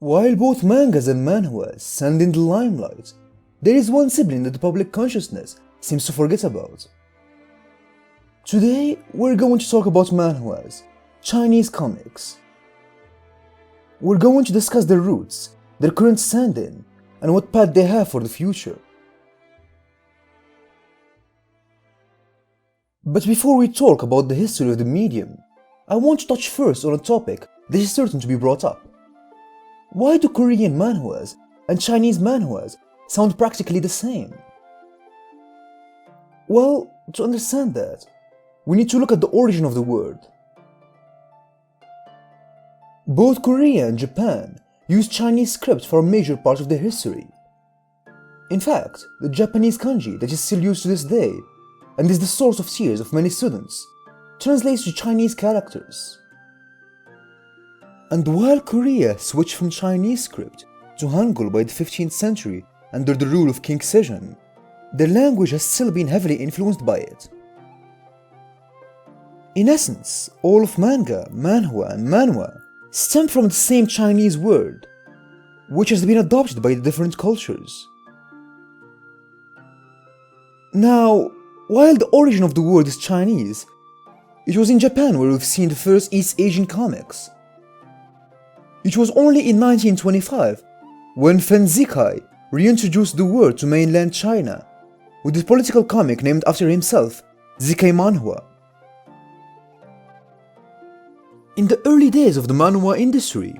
While both mangas and manhwas stand in the limelight, there is one sibling that the public consciousness seems to forget about. Today, we're going to talk about manhwas, Chinese comics. We're going to discuss their roots, their current standing, and what path they have for the future. But before we talk about the history of the medium, I want to touch first on a topic that is certain to be brought up. Why do Korean manhwas and Chinese manhwas sound practically the same? Well, to understand that, we need to look at the origin of the word. Both Korea and Japan use Chinese script for a major part of their history. In fact, the Japanese kanji that is still used to this day, and is the source of tears of many students, translates to Chinese characters. And while Korea switched from Chinese script to Hangul by the 15th century under the rule of King Sejong, their language has still been heavily influenced by it. In essence, all of manga, manhwa, and manhwa stem from the same Chinese word, which has been adopted by the different cultures. Now, while the origin of the word is Chinese, it was in Japan where we've seen the first East Asian comics. It was only in 1925 when Fen Zikai reintroduced the word to mainland China with a political comic named after himself, Zikai Manhua. In the early days of the manhwa industry,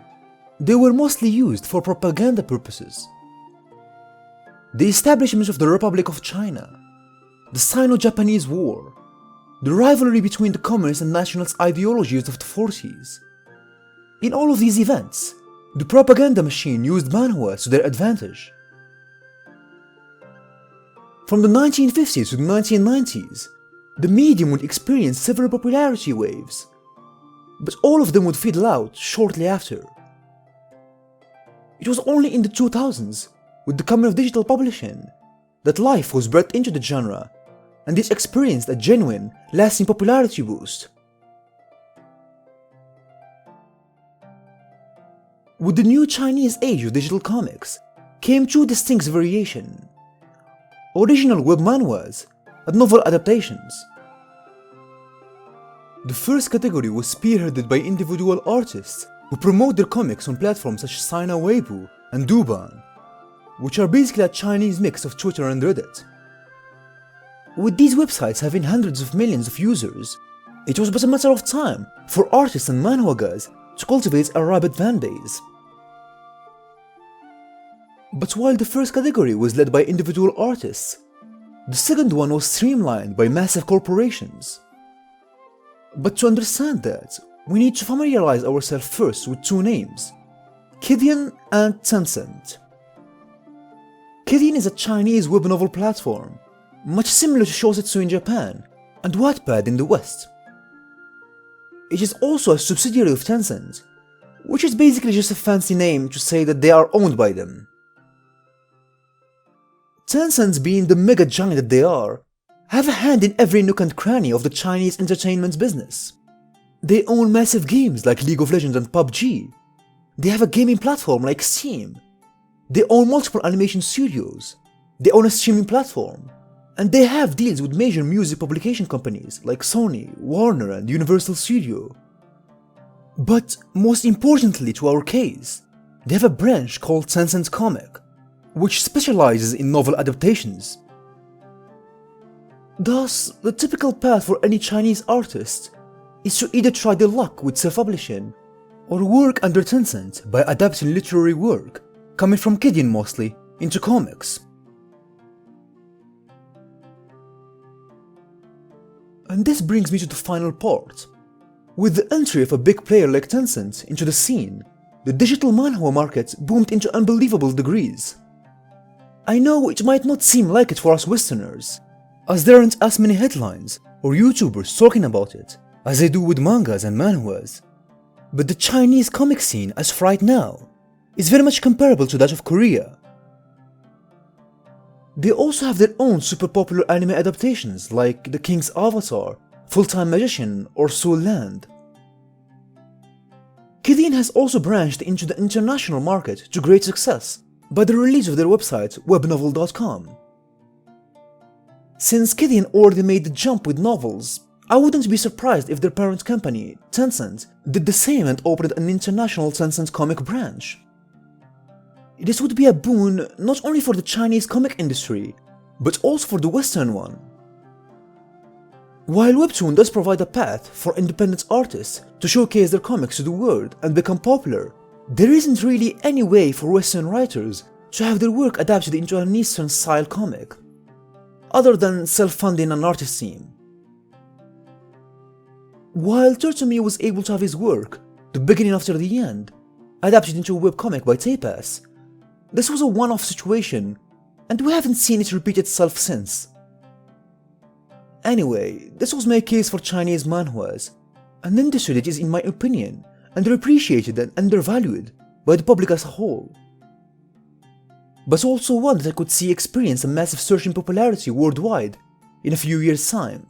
they were mostly used for propaganda purposes. The establishment of the Republic of China, the Sino-Japanese War, the rivalry between the communist and nationalist ideologies of the 40s. In all of these events, the propaganda machine used manhwa to their advantage. From the 1950s to the 1990s, the medium would experience several popularity waves, but all of them would fizzle out shortly after. It was only in the 2000s, with the coming of digital publishing, that life was brought into the genre, and it experienced a genuine, lasting popularity boost. With the new Chinese age of digital comics came two distinct variations: original web manhwas and novel adaptations. The first category was spearheaded by individual artists who promote their comics on platforms such as Sina Weibo and Douban, which are basically a Chinese mix of Twitter and Reddit. With these websites having hundreds of millions of users, it was but a matter of time for artists and manhwagas to cultivate a rabid fanbase. But while the first category was led by individual artists, the second one was streamlined by massive corporations. But to understand that, we need to familiarize ourselves first with two names: Kidian and Tencent. Kidian is a Chinese web novel platform, much similar to Shousetsu in Japan and Wattpad in the West. It is also a subsidiary of Tencent, which is basically just a fancy name to say that they are owned by them. Tencent, being the mega giant that they are, have a hand in every nook and cranny of the Chinese entertainment business. They own massive games like League of Legends and PUBG. They have a gaming platform like Steam. They own multiple animation studios. They own a streaming platform. And they have deals with major music publication companies like Sony, Warner, and Universal Studio. But most importantly to our case, they have a branch called Tencent Comic, which specializes in novel adaptations. Thus, the typical path for any Chinese artist is to either try their luck with self-publishing or work under Tencent by adapting literary work, coming from Kidian mostly, into comics. And this brings me to the final part. With the entry of a big player like Tencent into the scene, the digital manhwa market boomed into unbelievable degrees. I know it might not seem like it for us Westerners, as there aren't as many headlines or YouTubers talking about it as they do with mangas and manhwas, but the Chinese comic scene as of right now is very much comparable to that of Korea. They also have their own super popular anime adaptations like The King's Avatar, Full-Time Magician, or Soul Land. Kidian has also branched into the international market to great success by the release of their website webnovel.com. Since Kidian already made the jump with novels, I wouldn't be surprised if their parent company, Tencent, did the same and opened an international Tencent comic branch. This would be a boon not only for the Chinese comic industry, but also for the Western one. While Webtoon does provide a path for independent artists to showcase their comics to the world and become popular, there isn't really any way for Western writers to have their work adapted into an Eastern-style comic, other than self-funding an artist team. While Turtomi was able to have his work, The Beginning After the End, adapted into a webcomic by Tapas, this was a one-off situation, and we haven't seen it repeat itself since. Anyway, this was my case for Chinese manhuas, an industry that is, in my opinion, underappreciated and undervalued by the public as a whole, but also one that I could see experience a massive surge in popularity worldwide in a few years' time.